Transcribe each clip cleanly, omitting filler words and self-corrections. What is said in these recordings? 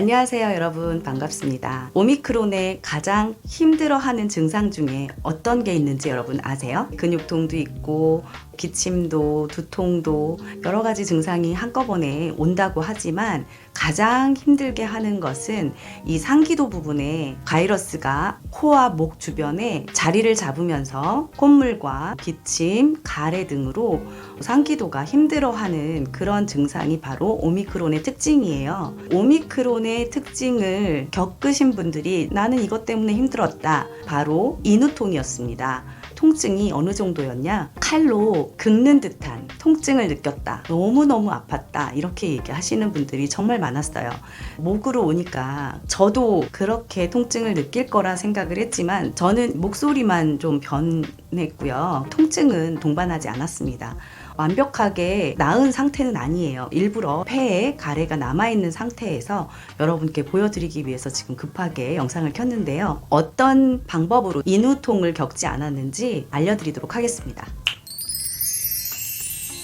안녕하세요, 여러분. 반갑습니다. 오미크론의 가장 힘들어하는 증상 중에 어떤 게 있는지 여러분 아세요? 근육통도 있고 기침도, 두통도 여러 가지 증상이 한꺼번에 온다고 하지만 가장 힘들게 하는 것은 이 상기도 부분에 바이러스가 코와 목 주변에 자리를 잡으면서 콧물과 기침, 가래 등으로 상기도가 힘들어하는 그런 증상이 바로 오미크론의 특징이에요. 오미크론의 특징을 겪으신 분들이 나는 이것 때문에 힘들었다. 바로 인후통이었습니다. 통증이 어느 정도였냐? 칼로 긁는 듯한 통증을 느꼈다. 너무너무 아팠다. 이렇게 얘기하시는 분들이 정말 많았어요. 목으로 오니까 저도 그렇게 통증을 느낄 거라 생각을 했지만 저는 목소리만 좀 변했고요. 통증은 동반하지 않았습니다. 완벽하게 나은 상태는 아니에요. 일부러 폐에 가래가 남아있는 상태에서 여러분께 보여드리기 위해서 지금 급하게 영상을 켰는데요. 어떤 방법으로 인후통을 겪지 않았는지 알려드리도록 하겠습니다.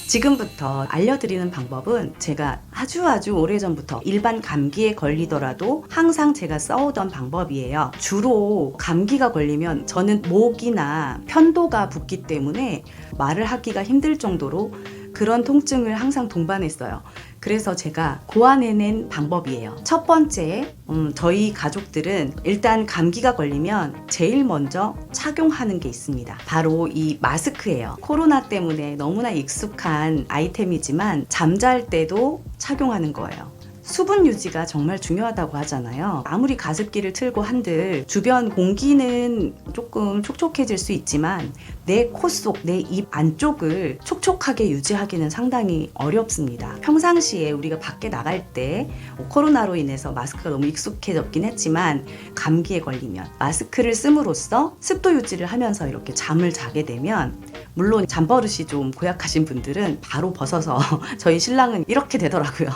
지금부터 알려드리는 방법은 제가 아주 오래전부터 일반 감기에 걸리더라도 항상 제가 써오던 방법이에요. 주로 감기가 걸리면 저는 목이나 편도가 붓기 때문에 말을 하기가 힘들 정도로 그런 통증을 항상 동반했어요. 그래서 제가 고안해낸 방법이에요. 첫 번째, 저희 가족들은 일단 감기가 걸리면 제일 먼저 착용하는 게 있습니다. 바로 이 마스크예요. 코로나 때문에 너무나 익숙한 아이템이지만 잠잘 때도 착용하는 거예요. 수분 유지가 정말 중요하다고 하잖아요. 아무리 가습기를 틀고 한들 주변 공기는 조금 촉촉해질 수 있지만 내 코 속, 내 입 안쪽을 촉촉하게 유지하기는 상당히 어렵습니다. 평상시에 우리가 밖에 나갈 때 코로나로 인해서 마스크가 너무 익숙해졌긴 했지만 감기에 걸리면 마스크를 씀으로써 습도 유지를 하면서 이렇게 잠을 자게 되면 물론 잠버릇이 좀 고약하신 분들은 바로 벗어서 저희 신랑은 이렇게 되더라고요.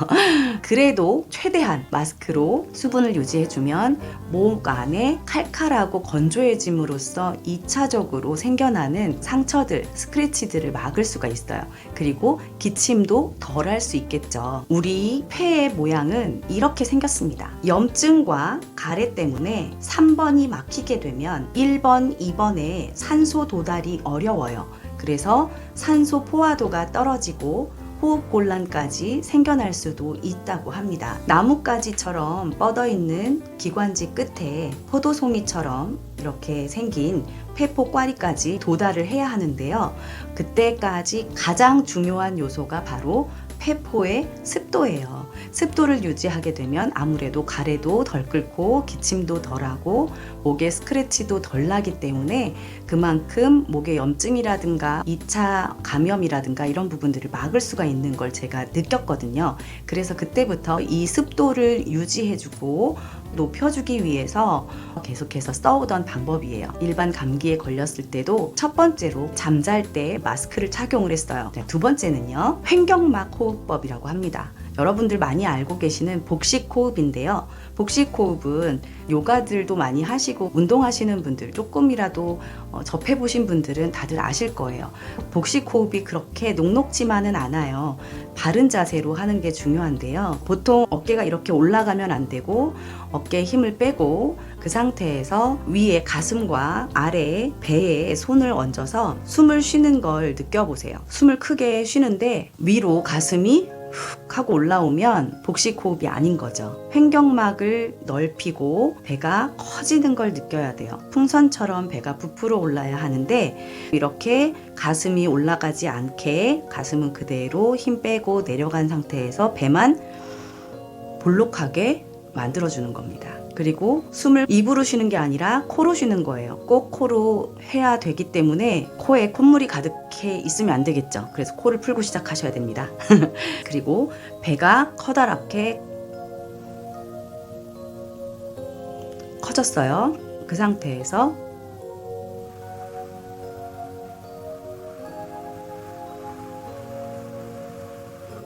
그래도 최대한 마스크로 수분을 유지해주면 목 안에 칼칼하고 건조해짐으로써 2차적으로 생겨나는 상처들, 스크래치들을 막을 수가 있어요. 그리고 기침도 덜 할 수 있겠죠. 우리 폐의 모양은 이렇게 생겼습니다. 염증과 가래 때문에 3번이 막히게 되면 1번, 2번에 산소 도달이 어려워요. 그래서 산소 포화도가 떨어지고 호흡곤란까지 생겨날 수도 있다고 합니다. 나뭇가지처럼 뻗어있는 기관지 끝에 포도송이처럼 이렇게 생긴 폐포꽈리까지 도달을 해야 하는데요. 그때까지 가장 중요한 요소가 바로 폐포의 습도예요. 습도를 유지하게 되면 아무래도 가래도 덜 끓고 기침도 덜하고 목에 스크래치도 덜 나기 때문에 그만큼 목에 염증이라든가 2차 감염이라든가 이런 부분들을 막을 수가 있는 걸 제가 느꼈거든요. 그래서 그때부터 이 습도를 유지해주고 높여주기 위해서 계속해서 써오던 방법이에요. 일반 감기에 걸렸을 때도 첫 번째로 잠잘 때 마스크를 착용을 했어요. 두 번째는요, 횡격막 호흡법이라고 합니다. 여러분들 많이 알고 계시는 복식호흡인데요. 복식호흡은 요가들도 많이 하시고 운동하시는 분들 조금이라도 접해보신 분들은 다들 아실 거예요. 복식호흡이 그렇게 녹록지만은 않아요. 바른 자세로 하는 게 중요한데요. 보통 어깨가 이렇게 올라가면 안 되고 어깨에 힘을 빼고 그 상태에서 위에 가슴과 아래에 배에 손을 얹어서 숨을 쉬는 걸 느껴보세요. 숨을 크게 쉬는데 위로 가슴이 훅 하고 올라오면 복식호흡이 아닌 거죠. 횡격막을 넓히고 배가 커지는 걸 느껴야 돼요. 풍선처럼 배가 부풀어 올라야 하는데 이렇게 가슴이 올라가지 않게 가슴은 그대로 힘 빼고 내려간 상태에서 배만 볼록하게 만들어주는 겁니다. 그리고 숨을 입으로 쉬는 게 아니라 코로 쉬는 거예요. 꼭 코로 해야 되기 때문에 코에 콧물이 가득해 있으면 안 되겠죠. 그래서 코를 풀고 시작하셔야 됩니다. 그리고 배가 커다랗게 커졌어요. 그 상태에서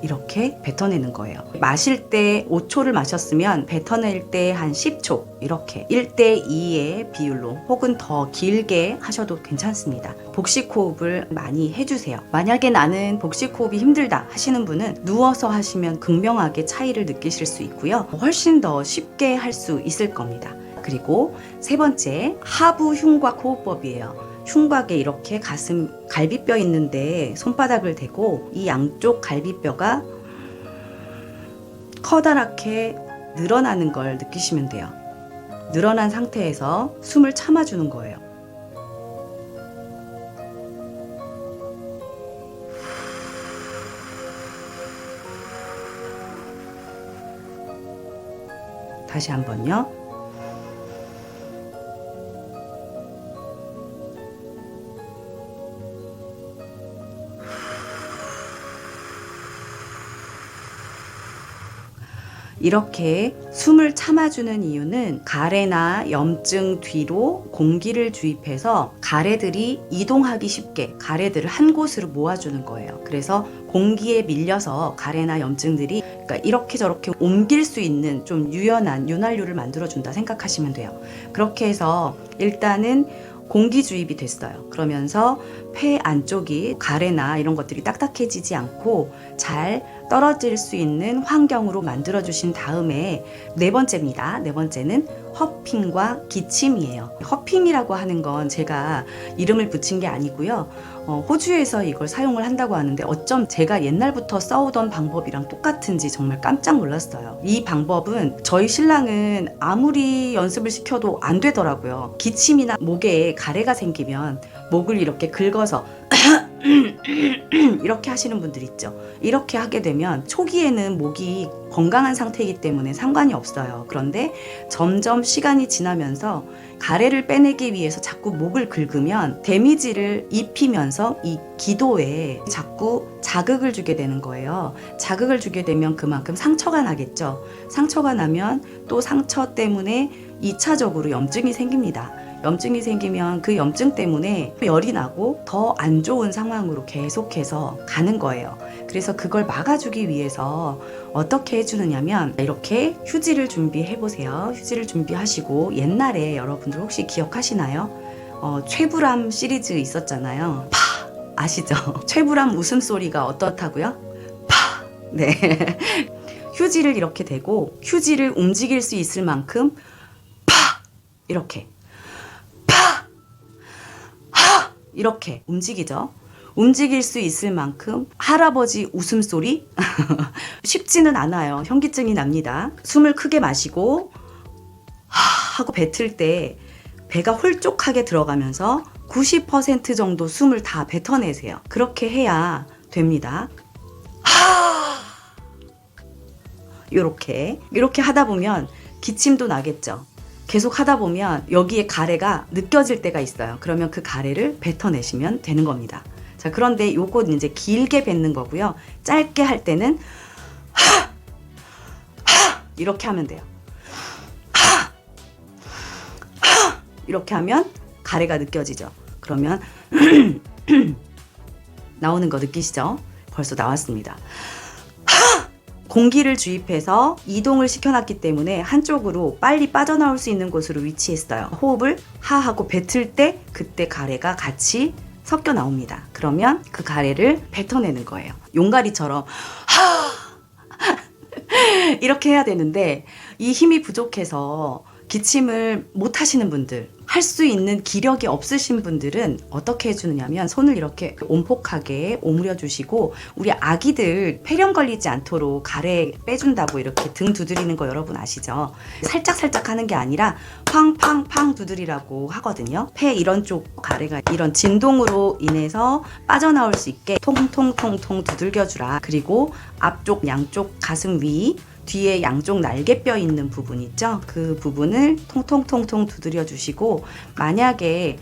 이렇게 뱉어내는 거예요. 마실 때 5초를 마셨으면 뱉어낼 때 한 10초, 이렇게 1대2의 비율로 혹은 더 길게 하셔도 괜찮습니다. 복식 호흡을 많이 해주세요. 만약에 나는 복식 호흡이 힘들다 하시는 분은 누워서 하시면 극명하게 차이를 느끼실 수 있고요. 훨씬 더 쉽게 할 수 있을 겁니다. 그리고 세 번째, 하부 흉곽 호흡법이에요. 흉곽에 이렇게 가슴 갈비뼈 있는데 손바닥을 대고 이 양쪽 갈비뼈가 커다랗게 늘어나는 걸 느끼시면 돼요. 늘어난 상태에서 숨을 참아주는 거예요. 다시 한번요. 이렇게 숨을 참아주는 이유는 가래나 염증 뒤로 공기를 주입해서 가래들이 이동하기 쉽게 가래들을 한 곳으로 모아주는 거예요. 그래서 공기에 밀려서 가래나 염증들이 그러니까 이렇게 저렇게 옮길 수 있는 좀 유연한 윤활유를 만들어준다 생각하시면 돼요. 그렇게 해서 일단은 공기 주입이 됐어요. 그러면서 폐 안쪽이 가래나 이런 것들이 딱딱해지지 않고 잘 떨어질 수 있는 환경으로 만들어 주신 다음에 네 번째입니다. 네 번째는 허핑과 기침이에요. 허핑이라고 하는 건 제가 이름을 붙인 게 아니고요. 호주에서 이걸 사용을 한다고 하는데 어쩜 제가 옛날부터 써오던 방법이랑 똑같은지 정말 깜짝 놀랐어요. 이 방법은 저희 신랑은 아무리 연습을 시켜도 안 되더라고요. 기침이나 목에 가래가 생기면 목을 이렇게 긁어서 이렇게 하시는 분들 있죠. 이렇게 하게 되면 초기에는 목이 건강한 상태이기 때문에 상관이 없어요. 그런데 점점 시간이 지나면서 가래를 빼내기 위해서 자꾸 목을 긁으면 데미지를 입히면서 이 기도에 자꾸 자극을 주게 되는 거예요. 자극을 주게 되면 그만큼 상처가 나겠죠. 상처가 나면 또 상처 때문에 2차적으로 염증이 생깁니다. 염증이 생기면 그 염증 때문에 열이 나고 더 안 좋은 상황으로 계속해서 가는 거예요. 그래서 그걸 막아주기 위해서 어떻게 해주느냐면 이렇게 휴지를 준비해 보세요. 휴지를 준비하시고 옛날에 여러분들 혹시 기억하시나요? 최불암 시리즈 있었잖아요. 파! 아시죠? 최불암 웃음소리가 어떻다고요? 파! 네. 휴지를 이렇게 대고 휴지를 움직일 수 있을 만큼 파! 이렇게 이렇게 움직이죠. 움직일 수 있을 만큼 할아버지 웃음소리 쉽지는 않아요. 현기증이 납니다. 숨을 크게 마시고 하고 뱉을 때 배가 홀쭉하게 들어가면서 90% 정도 숨을 다 뱉어내세요. 그렇게 해야 됩니다. 이렇게 하다 보면 기침도 나겠죠. 계속 하다 보면 여기에 가래가 느껴질 때가 있어요. 그러면 그 가래를 뱉어내시면 되는 겁니다. 자, 그런데 요거 이제 길게 뱉는 거고요. 짧게 할 때는 이렇게 하면 돼요. 이렇게 하면 가래가 느껴지죠. 그러면 나오는 거 느끼시죠? 벌써 나왔습니다. 공기를 주입해서 이동을 시켜놨기 때문에 한쪽으로 빨리 빠져나올 수 있는 곳으로 위치했어요. 호흡을 하하고 뱉을 때 그때 가래가 같이 섞여 나옵니다. 그러면 그 가래를 뱉어내는 거예요. 용가리처럼 이렇게 해야 되는데 이 힘이 부족해서 기침을 못 하시는 분들, 할 수 있는 기력이 없으신 분들은 어떻게 해주느냐면 손을 이렇게 온폭하게 오므려 주시고 우리 아기들 폐렴 걸리지 않도록 가래 빼준다고 이렇게 등 두드리는 거 여러분 아시죠? 살짝살짝 하는 게 아니라 팡팡팡 두드리라고 하거든요. 폐 이런 쪽 가래가 이런 진동으로 인해서 빠져나올 수 있게 통통통통 두들겨주라. 그리고 앞쪽 양쪽 가슴 위 뒤에 양쪽 날개뼈 있는 부분 있죠? 그 부분을 통통통통 두드려 주시고 만약에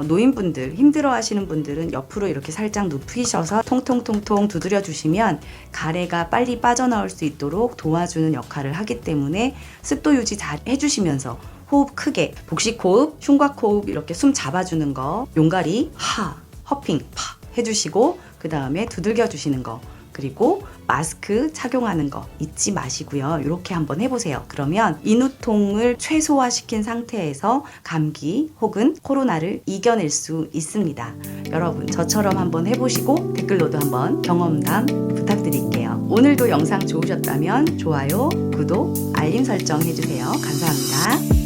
노인분들 힘들어 하시는 분들은 옆으로 이렇게 살짝 눕히셔서 통통통통 두드려 주시면 가래가 빨리 빠져나올 수 있도록 도와주는 역할을 하기 때문에 습도 유지 잘 해주시면서 호흡 크게 복식 호흡, 흉곽 호흡 이렇게 숨 잡아주는 거 용가리 하, 허핑 파 해주시고 그 다음에 두들겨 주시는 거 그리고 마스크 착용하는 거 잊지 마시고요. 이렇게 한번 해보세요. 그러면 인후통을 최소화시킨 상태에서 감기 혹은 코로나를 이겨낼 수 있습니다. 여러분 저처럼 한번 해보시고 댓글로도 한번 경험담 부탁드릴게요. 오늘도 영상 좋으셨다면 좋아요, 구독, 알림 설정 해주세요. 감사합니다.